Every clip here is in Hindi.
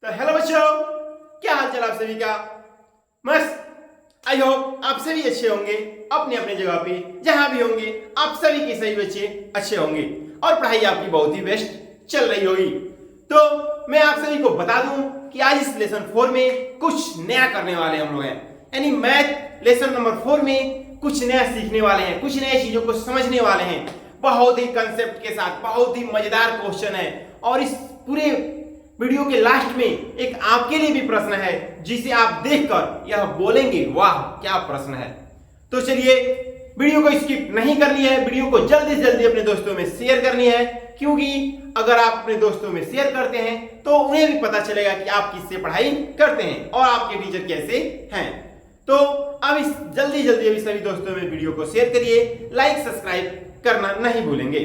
तो हेलो बच्चों, क्या हाल चाल आप सभी का। मस्त। आई होप आप सभी अच्छे होंगे अपने अपने जगह पे, जहां भी होंगे आप सभी के सभी बच्चे अच्छे होंगे और पढ़ाई आपकी बहुत ही बेस्ट चल रही होगी। तो मैं आप सभी को बता दूं कि आज इस लेसन 4 में कुछ नया करने वाले हम लोग हैं, यानी मैथ लेसन नंबर 4 में कुछ नया सीखने वाले हैं, कुछ नई चीजों को समझने वाले हैं। बहुत ही कंसेप्ट के साथ बहुत ही मजेदार क्वेश्चन है और इस पूरे वीडियो के लास्ट में एक आपके लिए भी प्रश्न है जिसे आप देखकर यह बोलेंगे वाह क्या प्रश्न है। तो चलिए वीडियो को स्किप नहीं करनी है, वीडियो को जल्दी से जल्दी अपने दोस्तों में शेयर करनी है, क्योंकि अगर आप अपने दोस्तों में शेयर करते हैं तो उन्हें भी पता चलेगा कि आप किससे पढ़ाई करते हैं और आपके टीचर कैसे हैं। तो अब इस जल्दी जल्दी अभी सभी दोस्तों में वीडियो को शेयर करिए, लाइक सब्सक्राइब करना नहीं भूलेंगे।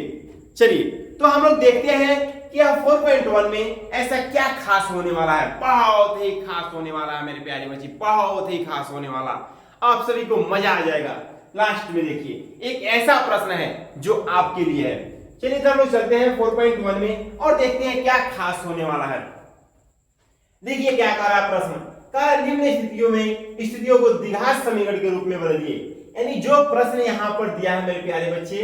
चलिए तो हम लोग देखते हैं कि 4.1 में ऐसा क्या खास होने वाला है। बहुत ही खास होने वाला है मेरे प्यारे बच्चे, बहुत ही खास होने वाला। आप सभी को मजा आ जाएगा। लास्ट में देखिए एक ऐसा प्रश्न है जो आपके लिए है। चलिए तो हम लोग चलते हैं 4.1 में और देखते हैं क्या खास होने वाला है। देखिए क्या कह रहा है प्रश्न, कह निम्न स्थितियों को द्विघात समीकरण के रूप में बदलिए। यानी जो प्रश्न यहां पर दिया है मेरे प्यारे बच्चे,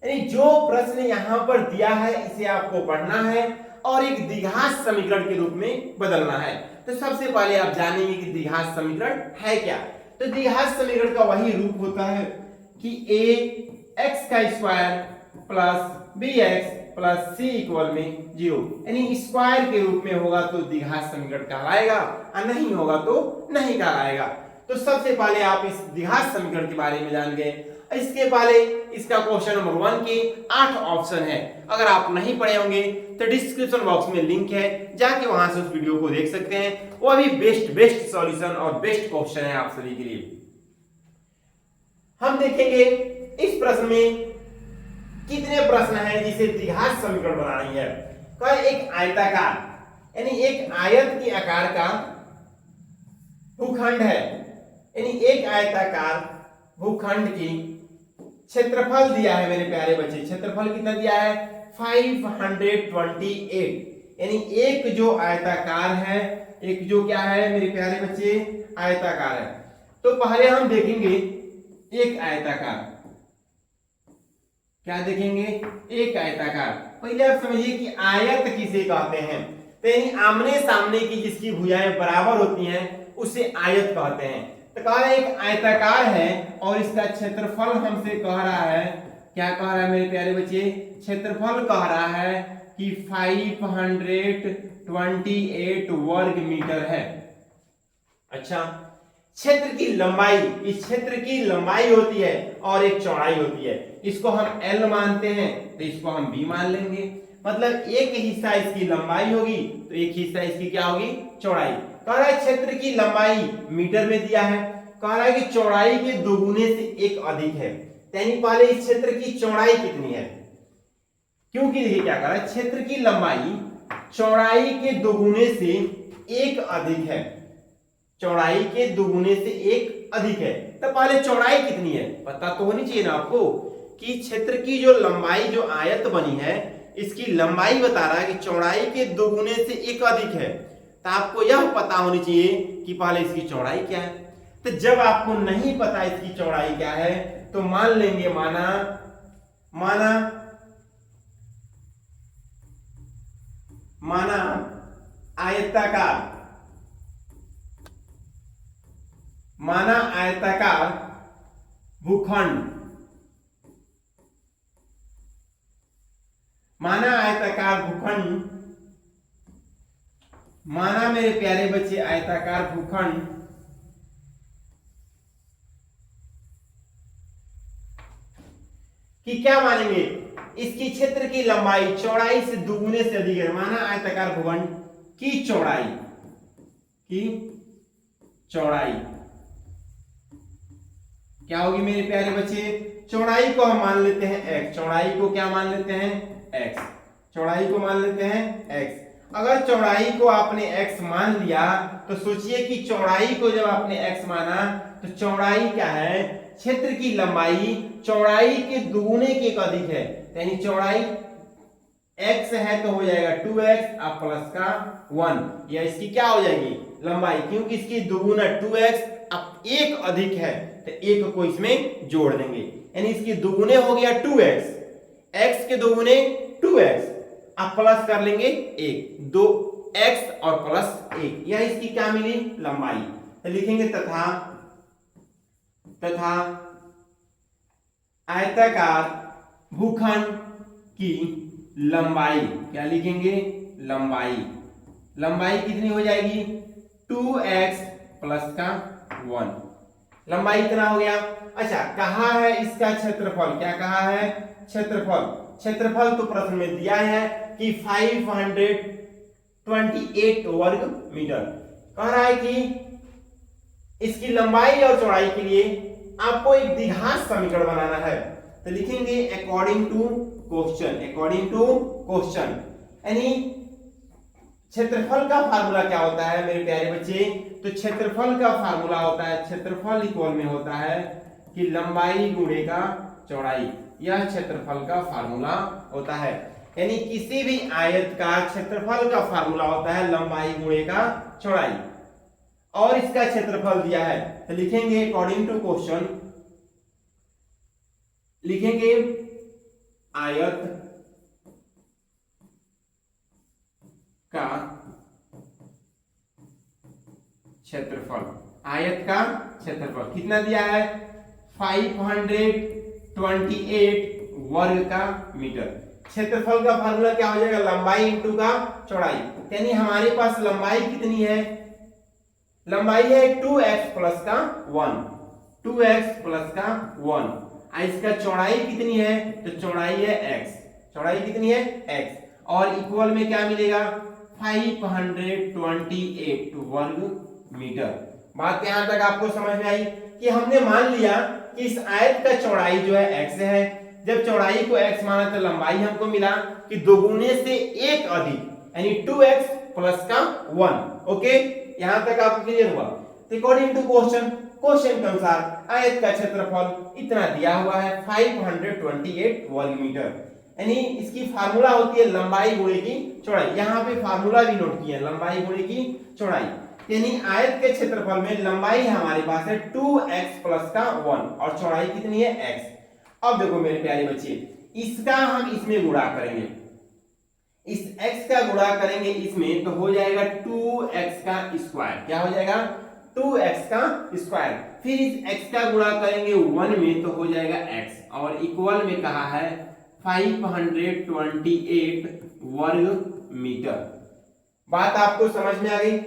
यानी जो प्रश्न यहां पर दिया है इसे आपको पढ़ना है और एक द्विघात समीकरण के रूप में बदलना है। तो सबसे पहले आप जानेंगे कि द्विघात समीकरण है क्या। तो द्विघात समीकरण का वही रूप होता है कि a x का square plus bx plus c equal में 0, यानी स्क्वायर के रूप में होगा तो द्विघात समीकरण कहलाएगा और नहीं होगा तो नहीं कहलाएगा। तो सबसे पहले आप इस द्विघात समीकरण के बारे में जान गए। इसके पहले इसका क्वेश्चन नंबर 1 के 8 ऑप्शन है। अगर आप नहीं पढ़े होंगे तो डिस्क्रिप्शन बॉक्स में लिंक है, जाके वहां से उस वीडियो को देख सकते हैं। वो अभी बेस्ट सॉल्यूशन और बेस्ट क्वेश्चन है आप सभी के लिए। हम देखेंगे इस प्रश्न में कितने प्रश्न हैं जिसे द्विघात समीकरण बनानी है। तो एक आयताकार यानी एक आयत के आकार का भूखंड है, यानी एक आयताकार भूखंड की क्षेत्रफल दिया है मेरे प्यारे बच्चे। क्षेत्रफल कितना दिया है 528, यानी एक जो आयताकार है, एक जो क्या है मेरे प्यारे बच्चे आयताकार है। तो पहले हम देखेंगे एक आयताकार, क्या देखेंगे एक आयताकार। पहले आप समझिए कि आयत किसे कहते हैं। तो यानी आमने सामने की जिसकी भुजाएं बराबर होती हैं उसे आयत कहते हैं। तो कह रहा है एक आयताकार है और इसका क्षेत्रफल हमसे कह रहा है, क्या कह रहा है मेरे प्यारे बच्चे, क्षेत्रफल कह रहा है कि 528 वर्ग मीटर है। अच्छा, क्षेत्र की लंबाई, इस क्षेत्र की लंबाई होती है और एक चौड़ाई होती है। इसको हम L मानते हैं तो इसको हम B मान लेंगे। मतलब एक हिस्सा इसकी लंबाई होगी तो एक हिस्सा इसकी क्या होगी चौड़ाई। कह रहा है क्षेत्र की लंबाई मीटर में दिया है, कह रहा है कि चौड़ाई के दोगुने से एक अधिक है। यानी पहले इस क्षेत्र की चौड़ाई कितनी है, क्योंकि देखिए क्या कह रहा है क्षेत्र की लंबाई चौड़ाई के दोगुने से एक अधिक है, चौड़ाई के दोगुने से एक अधिक है। तो पहले चौड़ाई कितनी है पता तो होनी चाहिए ना आपको, कि क्षेत्र की जो लंबाई जो आयत बनी है इसकी लंबाई बता रहा है कि चौड़ाई के दोगुने से एक अधिक है। तो आपको यह पता होनी चाहिए कि पहले इसकी चौड़ाई क्या है। तो जब आपको नहीं पता इसकी चौड़ाई क्या है तो मान लेंगे माना आयताकार भूखंड, माना मेरे प्यारे बच्चे आयताकार भूखंड कि क्या मानेंगे इसकी क्षेत्र की लंबाई चौड़ाई से दुगुने से अधिक है। माना आयताकार भूखंड की चौड़ाई क्या होगी मेरे प्यारे बच्चे, चौड़ाई को हम मान लेते हैं x, चौड़ाई को क्या मान लेते हैं x, चौड़ाई को मान लेते हैं x। अगर चौड़ाई को आपने x मान लिया तो सोचिए कि चौड़ाई को जब आपने x माना तो चौड़ाई क्या है, क्षेत्र की लंबाई चौड़ाई के दुगुने के एक अधिक है, यानी चौड़ाई x है तो हो जाएगा 2x अब प्लस का 1, या इसकी क्या हो जाएगी लंबाई, क्योंकि इसकी दुगुना 2x, अब एक अधिक है तो एक को इसमें जोड़ देंगे, यानी इसकी दुगुने हो गया 2x, x के दुगुने 2x, अब प्लस कर लेंगे 1, 2x और प्लस 1, यह इसकी क्या मिली लंबाई। तो लिखेंगे तथा आयताकार भूखंड की लंबाई, क्या लिखेंगे लंबाई कितनी हो जाएगी 2x प्लस का 1, लंबाई इतना हो गया। अच्छा, कहा है इसका क्षेत्रफल, क्या कहा है क्षेत्रफल तो प्रश्न में दिया है कि 528 वर्ग मीटर, कह रहा है कि इसकी लंबाई और चौड़ाई के लिए आपको एक द्विघात समीकरण बनाना है। तो लिखेंगे अकॉर्डिंग टू क्वेश्चन, यानी क्षेत्रफल का फार्मूला क्या होता है मेरे प्यारे बच्चे, तो क्षेत्रफल का फार्मूला होता है, क्षेत्रफल इक्वल में होता है कि लंबाई गुणे का चौड़ाई, यह क्षेत्रफल का फार्मूला होता है। यानी किसी भी आयत का क्षेत्रफल का फार्मूला होता है लंबाई गुणे का चौड़ाई, और इसका क्षेत्रफल दिया है तो लिखेंगे अकॉर्डिंग टू क्वेश्चन, लिखेंगे आयत का क्षेत्रफल कितना दिया है 528 वर्ग का मीटर। क्षेत्रफल का फार्मूला क्या हो जाएगा लंबाई इंटू का चौड़ाई, यानी हमारे पास लंबाई कितनी है, लंबाई है 2x प्लस का 1, 2x प्लस का 1, इसका चौड़ाई कितनी है तो चौड़ाई है x, चौड़ाई कितनी है x, और इक्वल में क्या मिलेगा 528 वर्ग मीटर। बात यहां तक आपको समझ में आई कि हमने मान लिया कि इस आयत का चौड़ाई जो है x है, जब चौड़ाई को x माना तो लंबाई हमको मिला कि दोगुने से एक अधिक, यानी 2x प्लस का 1। ओके, यहां तक आपको क्लियर हुआ। अकॉर्डिंग टू क्वेश्चन के अनुसार आयत का क्षेत्रफल इतना दिया हुआ है 528 वर्ग मीटर, यानी इसकी फार्मूला होती है लंबाई गुणे की चौड़ाई, यहाँ पे फार्मूला भी नोट किया लंबाई गुणे की चौड़ाई, यानी आयत के क्षेत्रफल में लंबाई हमारे पास है 2x प्लस का 1 और चौड़ाई कितनी है x। अब देखो मेरे प्यारे बच्चे, इसका हम इसमें गुणा करेंगे, इस x का गुणा करेंगे इसमें तो हो जाएगा 2x का स्क्वायर, क्या हो जाएगा 2x का स्क्वायर, फिर इस x का गुणा करेंगे 1 में तो हो जाएगा x, और इक्वल में कहा है 528 वर्ग मीटर। बात आपको समझ में आ गई।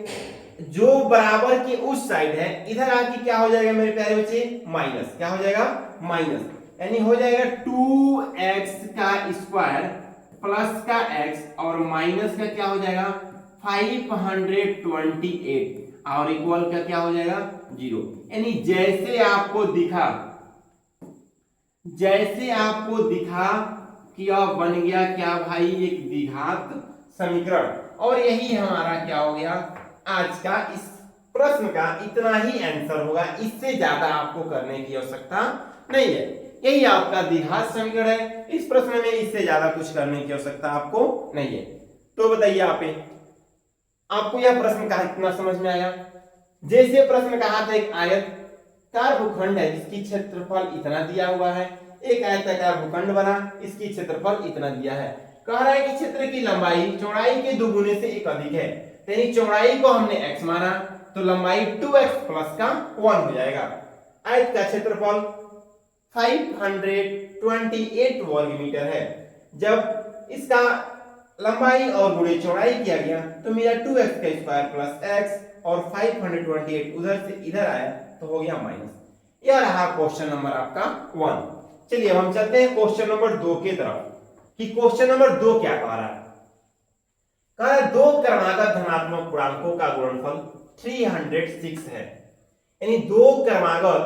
जो बराबर की उस साइड है इधर आके क्या हो जाएगा मेरे प्यारे बच्चे माइनस, क्या हो जाएगा माइनस, यानी हो जाएगा 2x का स्क्वायर प्लस का x और माइनस का क्या हो जाएगा 528 और इक्वल का क्या हो जाएगा 0। यानी जैसे आपको दिखा कि अब बन गया क्या भाई एक द्विघात समीकरण, और यही हमारा क्या हो गया आज का इस प्रश्न का इतना ही आंसर होगा, इससे ज्यादा आपको करने की आवश्यकता नहीं है। यही आपका द्विघात समीकरण है, इस प्रश्न में इससे ज्यादा कुछ करने की आवश्यकता आपको नहीं है। तो बताइए आपको यह प्रश्न का इतना समझ में आया। जैसे प्रश्न कहा था एक आयताकार भूखंड है जिसकी क्षेत्रफल इतना दिया हुआ है, एक आयताकार भूखंड बना, इसकी क्षेत्रफल इतना दिया है, कह रहा है कि क्षेत्र की लंबाई चौड़ाई के दुगुने से एक अधिक है, यानी चौड़ाई को हमने x माना तो लंबाई 2x प्लस का 1 हो जाएगा। आयत का क्षेत्रफल 528 वर्ग मीटर है। जब इसका लंबाई और गुणे चौड़ाई किया गया तो मेरा 2x का स्क्वायर प्लस x और 528 उधर से इधर आया तो हो गया माइनस। यह रहा क्वेश्चन नंबर आपका 1। चलिए अब हम चलते हैं क्वेश्चन नंबर 2 की तरफ कि क्वेश्चन नंबर 2 क्या कह रहा है। कह रहा है दो क्रमागत धनात्मक पूर्णांकों का गुणनफल 306 है, यानी दो क्रमागत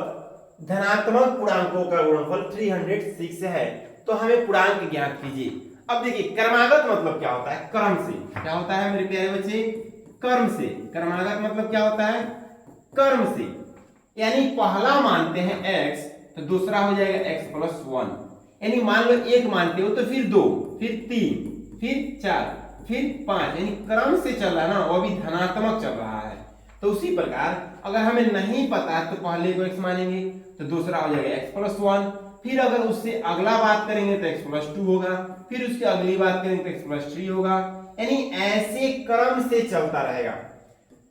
धनात्मक पूर्णांकों का गुणनफल 306 है, तो हमें पूर्णांक ज्ञात कीजिए। अब देखिए क्रमागत मतलब क्या होता है, क्रम से, क्या होता है मेरे प्यारे बच्चे क्रम से। क्रमागत मतलब क्या होता है क्रम से, यानी पहला मानते हैं x तो दूसरा हो जाएगा x प्लस 1, यानी मान लो एक मानते हो तो फिर 2 फिर 3 फिर 4, फिर 5, यानी क्रम से चल रहा है ना, वो भी धनात्मक चल रहा है। तो उसी प्रकार अगर हमें नहीं पता तो पहले को x मानेंगे, तो दूसरा हो जाएगा x प्लस 1, फिर अगर उससे अगला बात करेंगे तो x प्लस 2 होगा, फिर उसकी अगली बात करेंगे तो x प्लस 3 होगा, यानी ऐसे क्रम से चलता रहेगा।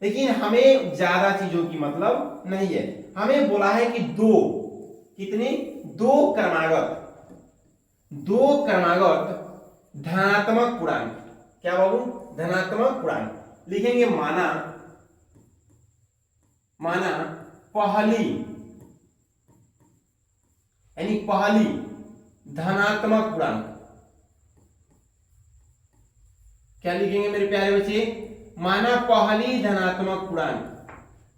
लेकिन हमें ज्यादा चीजों की मतलब नहीं है, हमें बोला है कि कितने दो क्रमागत धनात्मक पूर्णांक, क्या बाबू, धनात्मक पूर्णांक लिखेंगे। माना पहली, यानी पहली धनात्मक पूर्णांक, क्या लिखेंगे मेरे प्यारे बच्चे, माना पहली धनात्मक पूर्णांक।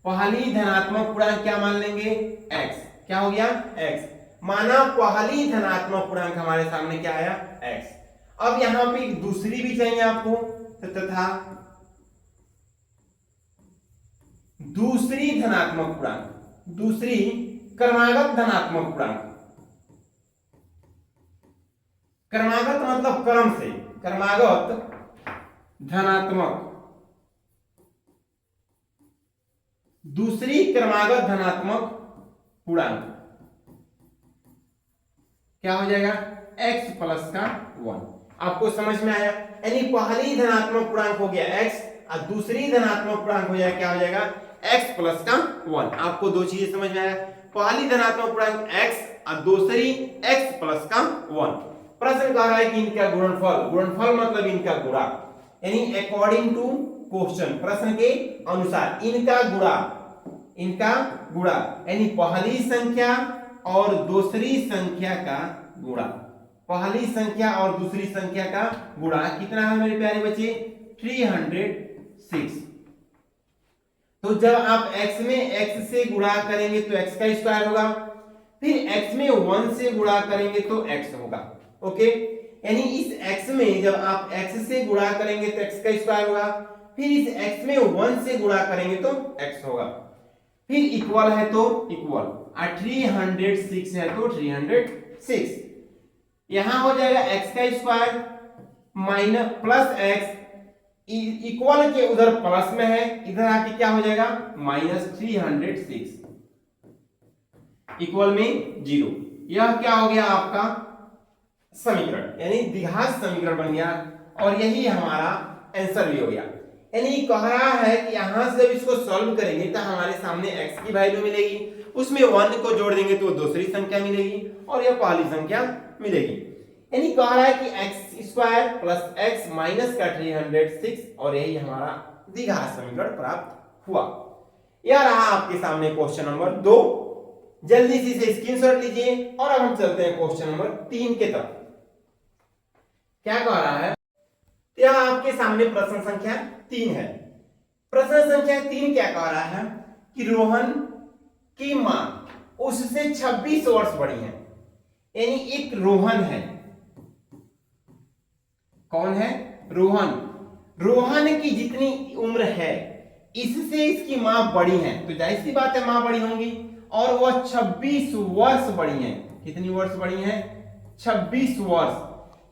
पहली धनात्मक पूर्णांक क्या मान लेंगे, x, क्या हो गया, x। माना पहली धनात्मक पूर्णांक हमारे सामने क्या आया, x। अब यहां पे एक दूसरी भी चाहिए आपको, तो तथा दूसरी धनात्मक पूर्णांक, दूसरी क्रमागत धनात्मक पूर्णांक। क्रमागत मतलब क्रम से, क्रमागत धनात्मक, दूसरी क्रमागत धनात्मक पूर्णांक क्या हो जाएगा, x प्लस का 1। आपको समझ में आया, यानी पहली धनात्मक पूर्णांक हो गया x और दूसरी धनात्मक पूर्णांक हो जाएगा, क्या हो जाएगा, x प्लस का 1। आपको दो चीजें समझ में आया, पहली धनात्मक पूर्णांक x और दूसरी x प्लस का 1। प्रश्न कह रहा है कि इनका गुणनफल मतलब इनका गुणा, यानी अकॉर्डिंग टू क्वेश्चन, प्रश्न के अनुसार इनका गुणा, यानी पहली संख्या और दूसरी संख्या का गुणा, पहली संख्या और दूसरी संख्या का गुणा कितना है मेरे प्यारे बच्चे, 306। तो जब आप x में x से गुणा करेंगे तो x का स्क्वायर होगा, फिर x में 1 से गुणा करेंगे तो x होगा। ओके, यानी इस x में जब आप x से गुणा करेंगे तो x का स्क्वायर होगा, फिर इस x में 1 से गुणा करेंगे तो x होगा, फिर इक्वल है तो इक्वल, और 306 है तो 306। यहां हो जाएगा x का square minus plus x, equal के उधर प्लस में है, इधर आके क्या हो जाएगा, माइनस 306, इक्वल में 0। यह क्या हो गया आपका समीकरण, यानी द्विघात समीकरण बन गया, और यही हमारा आंसर भी हो गया। यानी कह रहा है कि यहां से जब इसको सॉल्व करेंगे तो हमारे सामने x की वैल्यू मिलेगी, उसमें 1 को जोड़ देंगे तो दूसरी संख्या मिलेगी और यह पहली संख्या मिलेगी। यानी कह रहा है कि x square plus x minus का 306, और यही हमारा द्विघात समीकरण प्राप्त हुआ। यह रहा आपके सामने क्वेश्चन नंबर 2। जल्दी से इसे स्क्रीनशॉट लीजिए और अब हम चलते हैं क्वेश्चन नंबर 3 के तरफ। क्या कह रहा है, यह आपके सामने प्रश्न संख्या 3 है। प्रश्न संख्या 3 क्या कह रहा है कि रोहन की मां उससे 26 वर्ष बड़ी है, यानी एक रोहन है, कौन है, रोहन की जितनी उम्र है इससे इसकी मां बड़ी है, तो जाहिर सी बात है मां बड़ी होंगी, और वह 26 वर्ष बड़ी है। कितनी वर्ष बड़ी है, 26 वर्ष,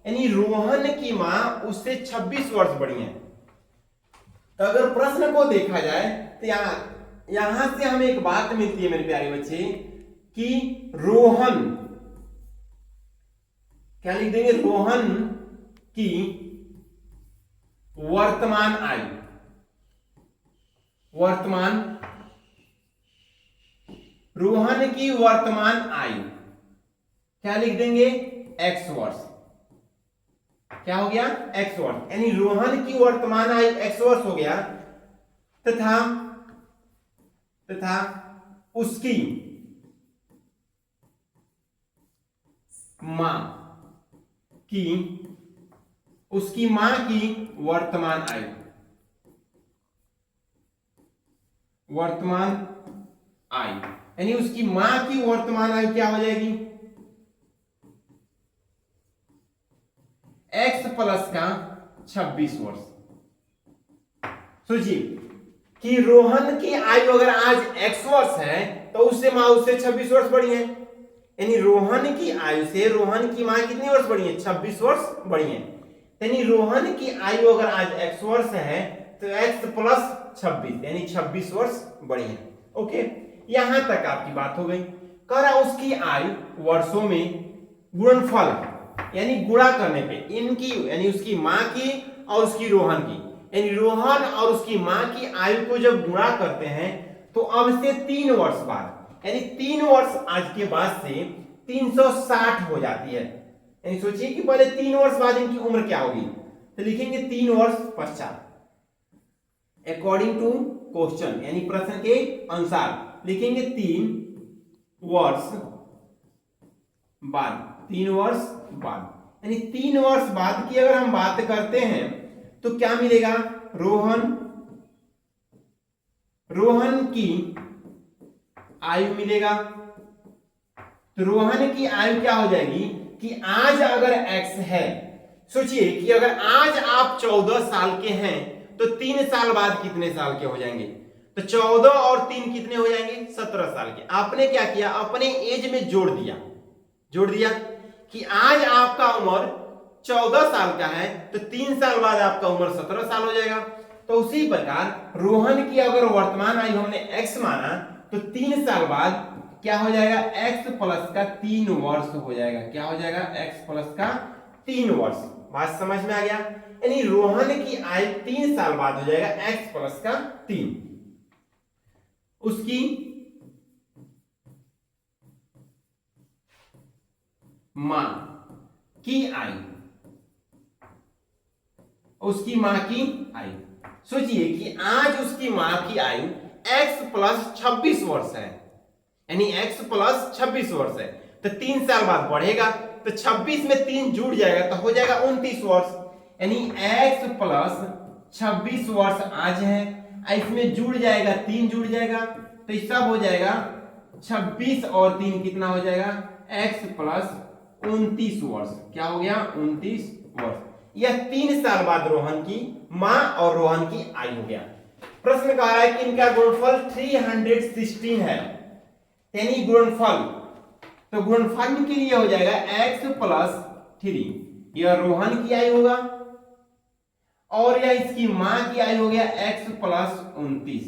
यानी रोहन की मां उससे 26 वर्ष बड़ी है। तो अगर प्रश्न को देखा जाए तो यहां से हमें एक बात मिलती है मेरे प्यारे बच्चे कि रोहन, क्या लिख देंगे, रोहन की वर्तमान आयु, रोहन की वर्तमान आयु क्या लिख देंगे, x वर्ष। क्या हो गया, x वर्ष, यानी रोहन की वर्तमान आयु x वर्ष हो गया, तथा उसकी मां की वर्तमान आयु, यानी उसकी मां की वर्तमान आयु क्या हो जाएगी, x प्लस का 26 वर्ष। सोचिए कि रोहन की आयु अगर आज x वर्ष है तो उससे मां उससे 26 वर्ष बड़ी है, यानी रोहन की आयु से रोहन की मां कितनी वर्ष बड़ी है, 26 वर्ष बड़ी है। यानी रोहन की आयु अगर आज x वर्ष है तो x प्लस 26 यानी 26 वर्ष बड़ी है। ओके, यहां तक आपकी बात हो गई। कह रहा उसकी आयु वर्षों में गुणनफल यानी गुणा करने पे इनकी यानी उसकी मां की और उसकी रोहन की, यानी रोहन और उसकी मां की आयु को जब गुणा करते हैं तो अब से 3 वर्ष बाद यानी 3 वर्ष आज के बाद से 360 हो जाती है। यानी सोचिए कि पहले 3 वर्ष बाद इनकी उम्र क्या होगी, तो लिखेंगे 3 वर्ष पश्चात अकॉर्डिंग टू क्वेश्चन, यानी प्रश्न के अनुसार लिखेंगे 3 वर्ष बाद, 3 वर्ष बाद। यानी 3 वर्ष बाद की अगर हम बात करते हैं तो क्या मिलेगा, रोहन की आयु मिलेगा। तो रोहन की आयु क्या हो जाएगी कि आज अगर x है, सोचिए कि अगर आज आप 14 साल के हैं तो 3 साल बाद कितने साल के हो जाएंगे, तो 14 और 3 कितने हो जाएंगे, 17 साल के। आपने क्या किया, अपने एज में जोड़ दिया कि आज आपका उम्र 14 साल का है तो 3 साल बाद आपका उम्र 17 साल हो जाएगा। तो उसी प्रकार रोहन की अगर वर्तमान आयु हमने x माना तो 3 साल बाद क्या हो जाएगा, x प्लस का 3 वर्ष हो जाएगा। क्या हो जाएगा, x प्लस का 3 वर्ष। बात समझ में आ गया, यानी रोहन की आयु 3 साल बाद हो जाएगा x प्लस का 3। उसकी मां की आयु, उसकी मां की आयु, सोचिए कि आज उसकी मां की आयु x प्लस 26 वर्ष है, यानी x प्लस 26 वर्ष है, तो 3 साल बाद बढ़ेगा तो 26 में 3 जुड़ जाएगा तो हो जाएगा 29 वर्ष। यानी x प्लस 26 वर्ष आज है, इसमें जुड़ जाएगा 3 जुड़ जाएगा तो ये सब हो जाएगा 26 और 3 कितना हो जाएगा, x प्लस 29 वर्ष। क्या हो गया, 29 वर्ष। यह 3 साल बाद रोहन की मां और रोहन की आयु हो गया। प्रश्न कह रहा है कि इनका गुणनफल 316 है, यानी गुणनफल, तो गुणनफल के लिए हो जाएगा x प्लस 3, यह रोहन की आयु होगा और यह इसकी मां की आयु हो गया x प्लस 29,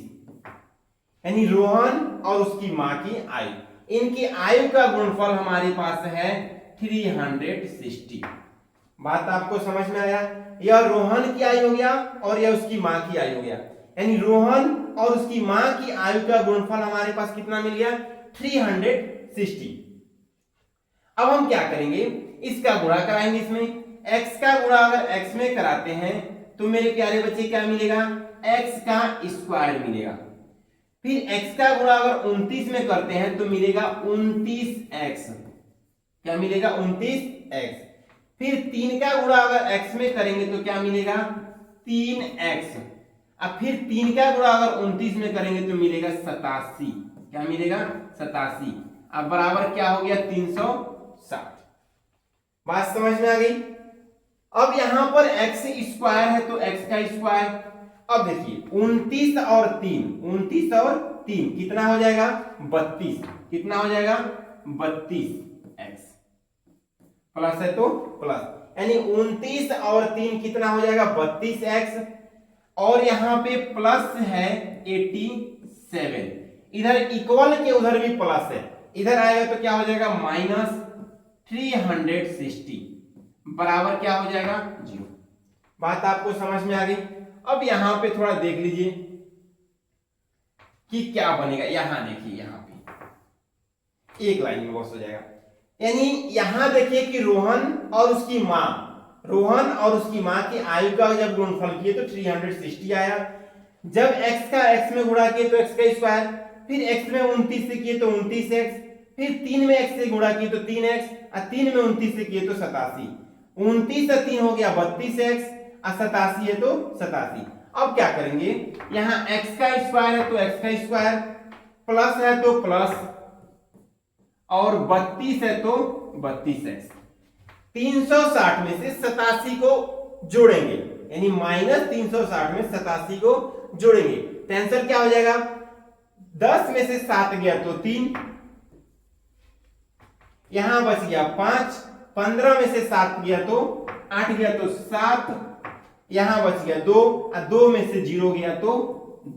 यानी रोहन और उसकी मां की आयु, इनकी आयु का गुणनफल हमारे पास है 360। बात आपको समझ में आया, यह रोहन की आयु हो गया और यह उसकी मां की आयु हो गया, यानी रोहन और उसकी मां की आयु का गुणनफल हमारे पास कितना मिल गया, 360। अब हम क्या करेंगे, इसका गुणा कराएंगे। इसमें x का गुणा अगर x में कराते हैं तो मेरे प्यारे बच्चे क्या मिलेगा, x का स्क्वायर मिलेगा। फिर x का गुणा अगर 29 में करते हैं तो मिलेगा 29x, क्या मिलेगा, 29x। फिर 3 का गुणा अगर x में करेंगे तो क्या मिलेगा, 3x। अब फिर 3 का गुणा अगर 29 में करेंगे तो मिलेगा 87, क्या मिलेगा, 87। अब बराबर क्या हो गया, 360। बात समझ में आ गई। अब यहां पर x स्क्वायर है तो x का स्क्वायर। अब देखिए 29 और 3 कितना हो जाएगा, 32, कितना हो जाएगा, 32x, प्लस है तो प्लस, यानी 29 और 3 कितना हो जाएगा, 32x, और यहां पे प्लस है 87, इधर इक्वल के उधर भी प्लस है, इधर आएगा तो क्या हो जाएगा, माइनस 360, बराबर क्या हो जाएगा, 0। बात आपको समझ में आ गई। अब यहां पे थोड़ा देख लीजिए कि क्या बनेगा। यहां देखिए, यहां पे एक लाइन में बस हो जाएगा, यानी यहां देखिए कि रोहन और उसकी मां की आयु का जब गुणनफल किए तो 360 आया। जब x का x में गुणा किए तो x का स्क्वायर, फिर x में 29 से किए तो 29x, फिर 3 में x से गुणा किए तो 3x, और 3 में 29 से किए तो 87। 29 और 3 हो गया 32x, और 87 है तो 87। अब क्या करेंगे, यहां x का स्क्वायर है तो x का स्क्वायर, प्लस है तो प्लस, और 32 है तो 32x। 360 में से 87 को जोड़ेंगे, यानी माइनस 360 में 87 को जोड़ेंगे तो आंसर क्या हो जाएगा, 10 में से 7 गया तो 3, यहां बच गया 5, 15 में से 7 गया तो 8 गया तो 7, यहां बच गया 2, और 2 में से 0 गया तो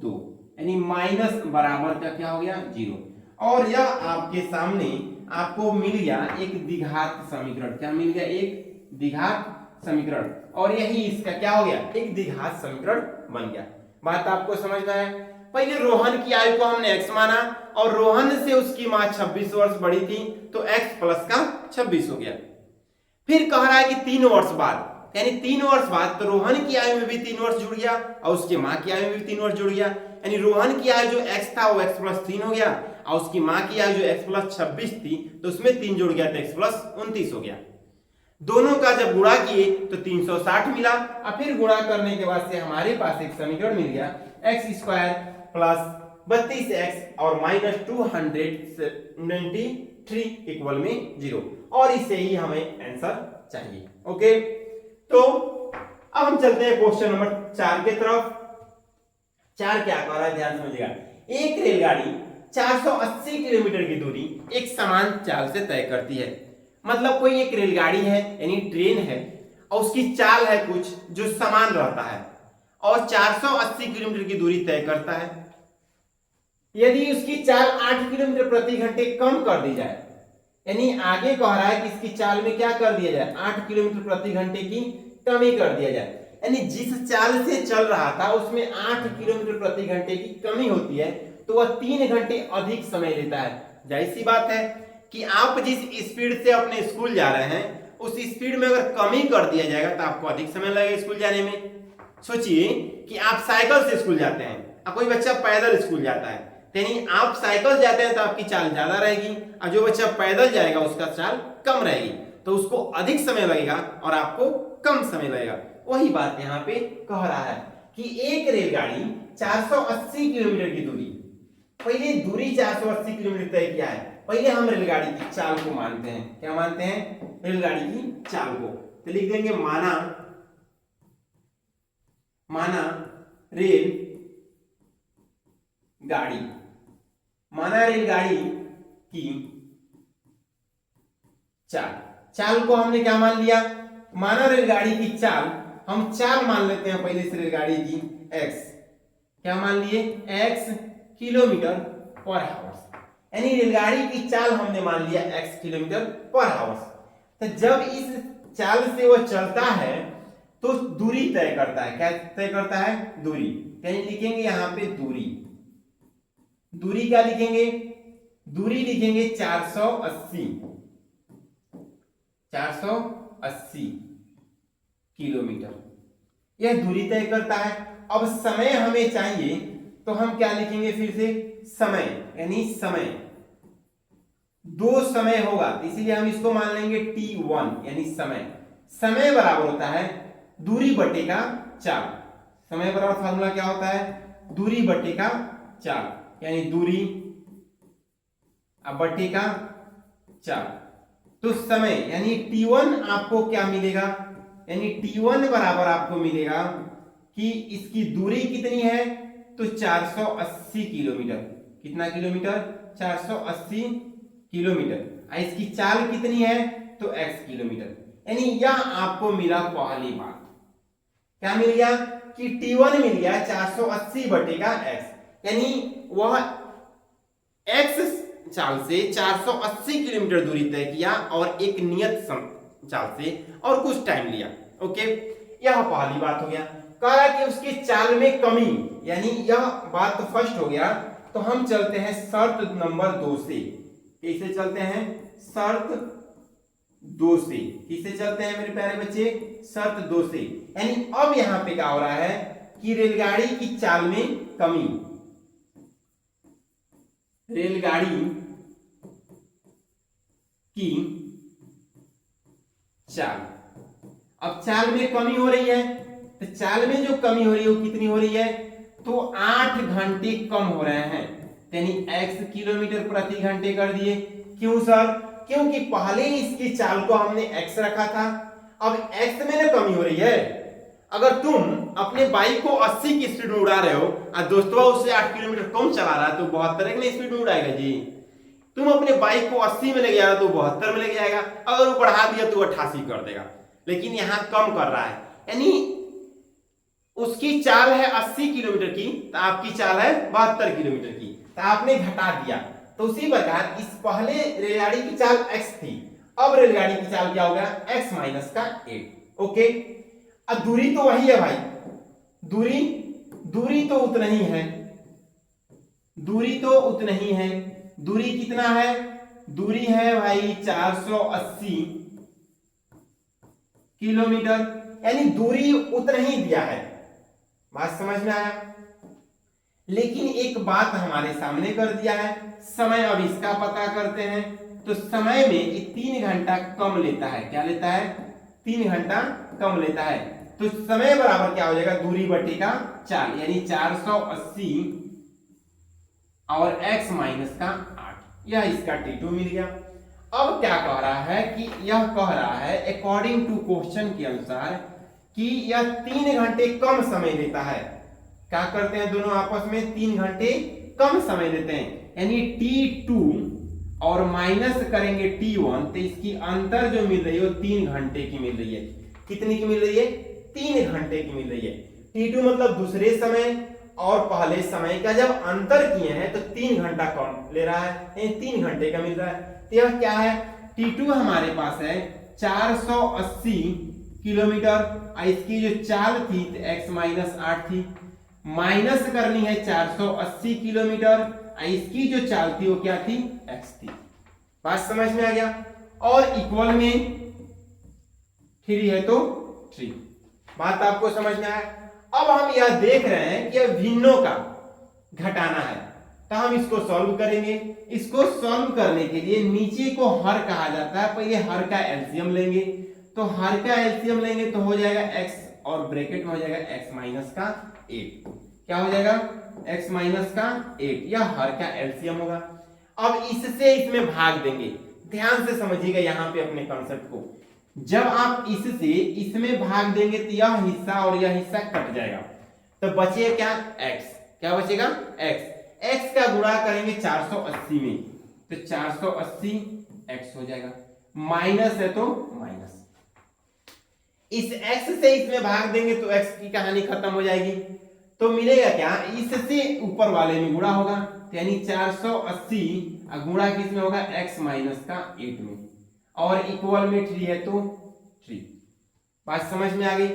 2, यानी माइनस बराबर का क्या हो गया 0। और यह आपके सामने आपको मिल गया एक द्विघात समीकरण। क्या मिल गया? एक द्विघात समीकरण। और यही इसका क्या हो गया? एक द्विघात समीकरण बन गया। बात आपको समझ में आया? पहले रोहन की आयु को हमने x माना और रोहन से उसकी मां 26 वर्ष बड़ी थी तो x प्लस का 26 हो गया। फिर कह रहा है कि 3 वर्ष बाद, यानी 3 वर्ष बाद, तो रोहन की आयु में भी 3 वर्ष जुड़ गया और उसके मां की आयु में भी 3 वर्ष जुड़ गया, यानी रोहन की आयु जो x था वो x प्लस 3 हो गया और उसकी मां की आयु जो x प्लस 26 थी तो उसमें 3 जुड़ गया तो x प्लस 29 हो गया। दोनों का जब गुणा किए तो 360 मिला और फिर गुणा करने के बाद से हमारे पास एक समीकरण मिल गया एक्स स्क्वायर प्लस 32x और माइनस 293 इक्वल में 0, और इसे ही हमें आंसर चाहिए। ओके, तो अब हम चलते हैं क्वेश्चन नंबर 4 के तरफ। 4 क्या कह रहा है ध्यान समझिएगा। एक रेलगाड़ी 480 किलोमीटर की दूरी एक समान चाल से तय करती है। मतलब कोई एक रेलगाड़ी है यानी ट्रेन है और उसकी चाल है कुछ जो समान रहता है और 480 किलोमीटर की दूरी तय करता है। यदि उसकी चाल 8 किलोमीटर प्रति घंटे कम कर दी जाए, यानी आगे कह रहा है कि इसकी चाल में क्या कर दिया जाए, 8 किलोमीटर प्रति घंटे की कमी कर दिया जाए, यानी जिस चाल से चल रहा था उसमें 8 किलोमीटर प्रति घंटे की कमी होती है तो वह 3 घंटे अधिक समय लेता है। जाहिर सी बात है कि आप जिस स्पीड से अपने स्कूल जा रहे हैं उस स्पीड में अगर कमी कर दिया जाएगा तो आपको अधिक समय लगेगा स्कूल जाने में। सोचिए कि आप साइकिल से स्कूल जाते हैं और कोई बच्चा पैदल स्कूल जाता है, यानी आप साइकिल जाते हैं तो आपकी चाल ज्यादा रहेगी और जो बच्चा पैदल जाएगा उसका चाल कम रहेगी, तो उसको अधिक समय लगेगा और आपको कम समय लगेगा। वही बात यहाँ पे कह रहा है कि एक रेलगाड़ी 480 किलोमीटर की दूरी, पहले दूरी 480 किलोमीटर तय किया है, पहले हम रेलगाड़ी की चाल को मानते हैं। क्या मानते हैं? रेलगाड़ी की चाल को। तो लिख देंगे माना रेल गाड़ी, माना रेलगाड़ी की चाल को हमने क्या मान लिया? माना रेलगाड़ी की चाल, हम चाल मान लेते हैं पहले से रेलगाड़ी की x, क्या मान लिए? x किलोमीटर पर आवर्स, यानी रेलगाड़ी की चाल हमने मान लिया x किलोमीटर पर आवर्स। तो जब इस चाल से वह चलता है तो दूरी तय करता है। क्या तय करता है? दूरी। यानी लिखेंगे यहां पे दूरी क्या लिखेंगे? दूरी लिखेंगे 480 किलोमीटर, यह दूरी तय करता है। अब समय हमें चाहिए तो हम क्या लिखेंगे? फिर से समय, यानी समय 2 समय होगा इसीलिए हम इसको मान लेंगे t1, यानी समय बराबर होता है दूरी बटे का चाल। समय बराबर फार्मूला क्या होता है? दूरी बटे का चाल, यानी दूरी बटे का चाल। तो समय यानी t1 आपको क्या मिलेगा? यानी t1 बराबर आपको मिलेगा कि इसकी दूरी कितनी है? तो 480 किलोमीटर। कितना किलोमीटर? 480 किलोमीटर। इसकी चाल कितनी है? तो x किलोमीटर। यानी यह आपको मिला पहली बात। क्या मिल गया? कि t1 मिल गया 480 बटे का x, यानी वह x चाल से 480 किलोमीटर दूरी तय किया और एक नियत चाल से और कुछ टाइम लिया। ओके, यह पहली बात हो गया। कहा कि उसकी चाल में कमी, यानी यह बात तो फर्स्ट हो गया। तो हम चलते हैं शर्त नंबर 2 से। कैसे चलते हैं? शर्त 2 से। किससे चलते हैं मेरे प्यारे बच्चे? शर्त 2 से। यानी अब यहां पे क्या हो रहा है कि रेलगाड़ी की चाल में कमी, रेलगाड़ी की चाल, अब चाल में कमी हो रही है तो चाल में जो कमी हो रही है वो कितनी हो रही है? तो 8 घंटे कम हो रहे हैं, यानी x किलोमीटर प्रति घंटे कर दिए। क्यों सर? क्योंकि पहले इसकी चाल को हमने x रखा था, अब x में ना कमी हो रही है। अगर तुम अपने बाइक को 80 की स्पीड में उड़ा रहे हो और दोस्तों उससे 8 किलोमीटर कम चला रहा है तो 72 की स्पीड में उड़ाएगा जी। तुम अपने बाइक को 80 में ले गया तो 72 में ले जाएगा, अगर वो बढ़ा दिया तो 88 कर देगा। लेकिन यहाँ कम कर रहा है, यानी उसकी चाल है 80 किलोमीटर की तो आपकी चाल है 72 किलोमीटर की, तो आपने घटा दिया। तो उसी प्रकार इस पहले रेलगाड़ी की चाल x थी, अब रेलगाड़ी की चाल क्या होगा, x माइनस का 8। ओके, अब दूरी तो वही है भाई, दूरी तो उतना ही है, दूरी तो उतना ही है। दूरी कितना है, दूरी है भाई 480 किलोमीटर, यानी दूरी उतना ही दिया है। बात समझ में आया। लेकिन एक बात हमारे सामने कर दिया है, समय। अब इसका पता करते हैं। तो समय में ये 3 घंटा कम लेता है। क्या लेता है, 3 घंटा कम लेता है। तो समय बराबर क्या हो जाएगा, दूरी बटे का चाल, यानी 480 और x माइनस का 8, यह इसका T2 मिल गया। अब क्या कह रहा है कि यह कह रहा है अकॉर्डिंग टू क्वेश्चन के अनुसार कि यह 3 घंटे कम समय लेता है। क्या करते हैं दोनों आपस में, 3 घंटे कम समय लेते हैं, यानी T2 और माइनस करेंगे T1, तो इसकी अंतर जो मिल रही है वो 3 घंटे की मिल रही है। कितनी की मिल रही है, 3 घंटे की मिल रही है। T2 मतलब दूसरे समय और पहले समय का जब अंतर किए हैं तो 3 घंटा कम ले रहा है, यानी 3 घंटे का मिल रहा है। तो यह क्या है, T2 हमारे पास है 480 किलोमीटर, इसकी जो चाल थी तो x माइनस 8 थी, माइनस करनी है 480 किलोमीटर, इसकी जो चाल थी वो क्या थी, x थी। बात समझ में आ गया। और इक्वल में 3 है तो 3, बात आपको समझ में आया। अब हम यह देख रहे हैं कि यह भिन्नों का घटाना है, तो हम इसको सॉल्व करेंगे। इसको सॉल्व करने के लिए नीचे को हर कहा जाता है, पहले हर का एलसीएम लेंगे। तो हर का एलसीएम लेंगे तो हो जाएगा x, और ब्रैकेट में हो जाएगा x माइनस का 8। क्या हो जाएगा, x माइनस का 8, यह हर का एलसीएम होगा। अब इससे इसमें भाग देंगे। ध्यान से समझिएगा यहाँ पे अपने कॉन्सेप्ट को। जब आप इससे इसमें भाग देंगे तो यह हिस्सा और यह हिस्सा कट जाएगा, तो बचेगा क्या, x। क्या बचेगा, x का गुणा करेंगे 480 में, तो 480 x हो जाएगा। माइनस है तो माइनस, इस x से इसमें भाग देंगे तो x की कहानी खत्म हो जाएगी। तो मिलेगा क्या, इससे ऊपर वाले में गुणा होगा, यानी 480 गुणा किस में होगा, x माइनस का 8 में, और इक्वल में 3 है तो 3। बात समझ में आ गई।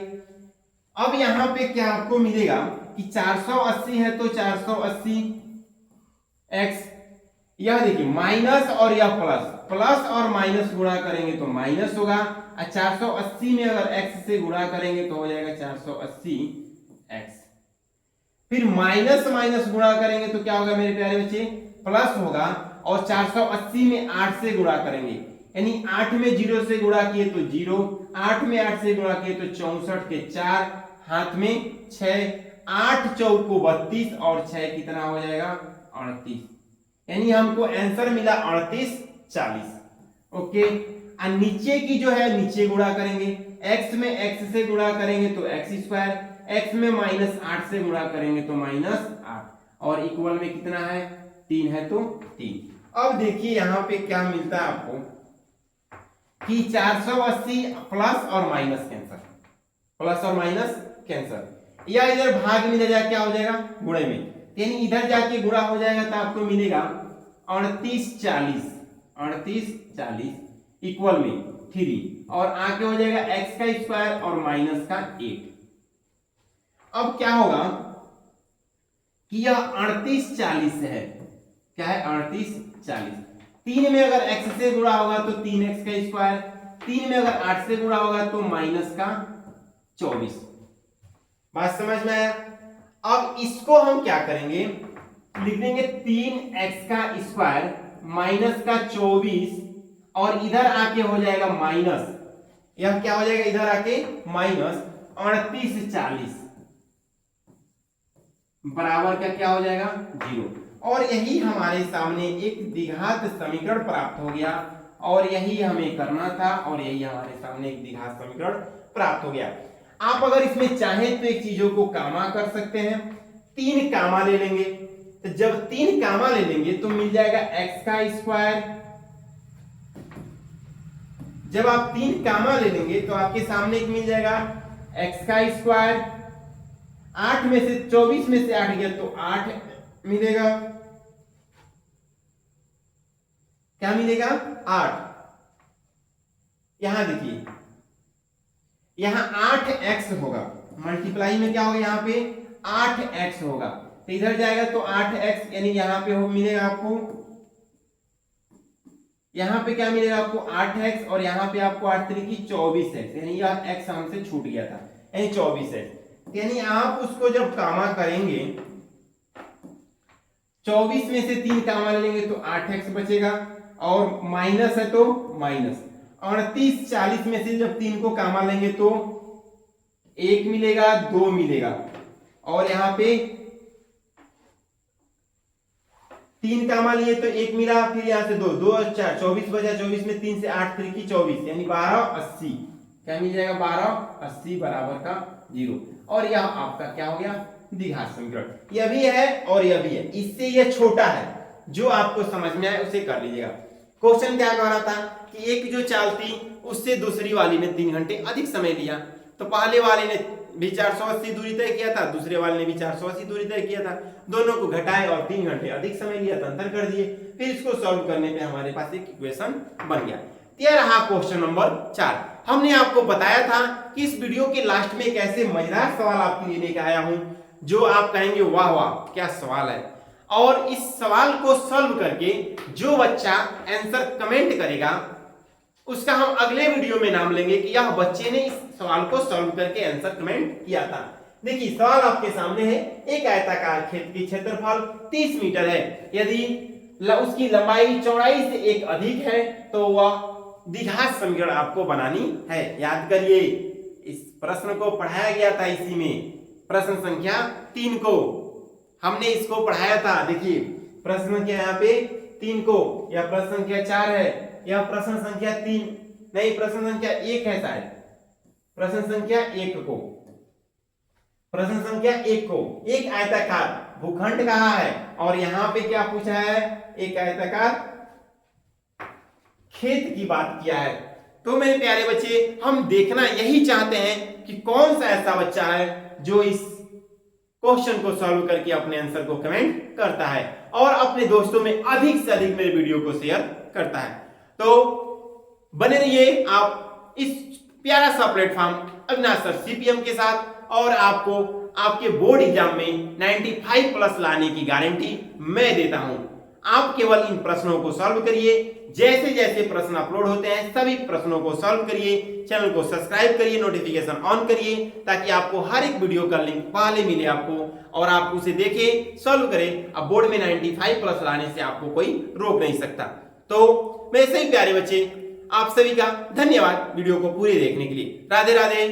अब यहां पे क्या आपको मिलेगा कि 480 है तो 480 x, यह देखिए माइनस और यह प्लस, प्लस और माइनस गुणा करेंगे तो माइनस होगा, और 480 में अगर x से गुणा करेंगे तो हो जाएगा 480 x। फिर माइनस माइनस गुणा करेंगे तो क्या होगा मेरे प्यारे बच्चे, प्लस होगा, और 480 में 8 से गुणा करेंगे, यानी 8 में 0 से गुणा किए तो 0, 8 में 8 से गुणा किए तो 64 के 4, हाथ में 6, 8 चौक को 32 और 6 कितना हो जाएगा 38, यानी हमको आंसर मिला 38 40। ओके, और नीचे की जो है नीचे गुणा करेंगे, x में x से गुणा करेंगे तो x स्क्वायर, x में माइनस 8 से गुणा करेंगे तो माइनस 8, और इक्वल में कितना है 3 है तो 3। अब देखिए यहाँ पे क्या मिलता है आपको कि 480 प्लस और माइनस कैंसर, प्लस और माइनस कैंसर, या इधर भाग में जाए क्या हो जाएगा गुणे में, यानी इधर जाके गुणा हो जाएगा तो आपको मिलेगा 38 40, 38 40 इक्वल में 3, और आगे हो जाएगा x का स्क्वायर और माइनस का 8। अब क्या होगा कि यह 38 40 है, क्या है 38 40, 3 में अगर x से गुणा होगा तो 3x का स्क्वायर, 3 में अगर 8 से गुणा होगा तो माइनस का 24। बात समझ में आया। अब इसको हम क्या करेंगे, लिख देंगे 3x का स्क्वायर माइनस का 24, और इधर आके हो जाएगा माइनस, यह क्या हो जाएगा इधर आके माइनस 38 40 बराबर का क्या हो जाएगा 0। और यही हमारे सामने एक द्विघात समीकरण प्राप्त हो गया, और यही हमें करना था, और यही हमारे सामने एक द्विघात समीकरण प्राप्त हो गया। आप अगर इसमें चाहें तो एक चीजों को कामा कर सकते हैं, 3 कामा ले लेंगे, तो जब 3 कामा ले लेंगे तो मिल जाएगा x का स्क्वायर, जब आप 3 कामा ले लेंगे तो आपके सामने एक मिल जाएगा x का स्क्वायर, 8 में से 24 में से 8 गया तो 8 मिलेगा। क्या मिलेगा? 8। यहां देखिए, यहां 8x होगा, मल्टीप्लाई में क्या होगा, यहां पे 8x होगा, तो इधर जाएगा तो 8x, यानी यहां पे हो मिलेगा आपको, यहां पे क्या मिलेगा आपको 8x, और यहां पे आपको 8 की 24x, यानी यह x हमसे छूट गया था, यानी 24x। यानी आप उसको जब कामा करेंगे, 24 में से 3 कामा लेंगे तो 8x बचेगा, और माइनस है तो माइनस, 38 40 में से जब 3 को कामा लेंगे तो 1 मिलेगा, 2 मिलेगा, और यहां पे 3 कामा लिए तो 1 मिला, फिर यहां से 2 2 4 24 बचा, 24 में 3 से 8 3 की 24, यानी 1280। क्या मिल जाएगा? 1280 बराबर का 0। और यह आपका क्या हो गया? द्विघात समीकरण। यह भी है और यह भी है, इससे यह छोटा है, जो आपको समझ में आए उसे कर लीजिएगा। क्वेश्चन क्या कह रहा था कि एक जो चाल थी उससे दूसरी वाली ने 3 घंटे अधिक समय लिया, तो पहले वाले ने भी 480 दूरी तय किया था, दूसरे वाले ने भी 480 दूरी तय किया था, दोनों को घटाए और 3 घंटे अधिक समय लिया तो अंतर कर दिए। फिर इसको सॉल्व करने पे हमारे पास एक इक्वेशन बन गया। यह रहा क्वेश्चन नंबर 4। हमने आपको बताया था कि इस वीडियो के लास्ट में एक ऐसे मजेदार सवाल आपके लिए लेकर आया हूं जो आप कहेंगे वाह वाह क्या सवाल है, और इस सवाल को सॉल्व करके जो बच्चा आंसर कमेंट करेगा उसका हम अगले वीडियो में नाम लेंगे कि यह बच्चे ने इस सवाल को सॉल्व करके आंसर कमेंट किया था। देखिए सवाल आपके सामने है, एक आयताकार खेत की क्षेत्रफल 30 मीटर है, यदि उसकी लंबाई चौड़ाई से 1 अधिक है तो वह द्विघात समीकरण आपको बनानी है। याद करिए, इस प्रश्न को पढ़ाया गया था, इसी में प्रश्न संख्या 3 को हमने इसको पढ़ाया था। देखिए प्रश्न संख्या यहाँ पे 3 को, यह प्रश्न संख्या 4 है, यह प्रश्न संख्या 3 नहीं, प्रश्न संख्या 1 है शायद, प्रश्न संख्या 1 को, प्रश्न संख्या 1 को एक आयताकार भूखंड कहा है, और यहां पे क्या पूछा है? एक आयताकार खेत की बात किया है। तो मेरे प्यारे बच्चे, हम देखना यही चाहते हैं कि कौन सा ऐसा बच्चा है जो इस क्वेश्चन को सॉल्व करके अपने आंसर को कमेंट करता है और अपने दोस्तों में अधिक से अधिक मेरे वीडियो को शेयर करता है। तो बने रहिए आप इस प्यारा सा प्लेटफॉर्म अविनाश सर सीपीएम के साथ, और आपको आपके बोर्ड एग्जाम में 95 प्लस लाने की गारंटी मैं देता हूं। आप केवल इन प्रश्नों को सॉल्व करिए, जैसे जैसे प्रश्न अपलोड होते हैं सभी प्रश्नों को सॉल्व करिए, चैनल को सब्सक्राइब करिए, नोटिफिकेशन ऑन करिए, ताकि आपको हर एक वीडियो का लिंक पहले मिले आपको, और आप उसे देखें, सॉल्व करें। अब बोर्ड में 95 प्लस लाने से आपको कोई रोक नहीं सकता। तो मेरे सही प्यारे बच्चे, आप सभी का धन्यवाद वीडियो को पूरे देखने के लिए। राधे राधे।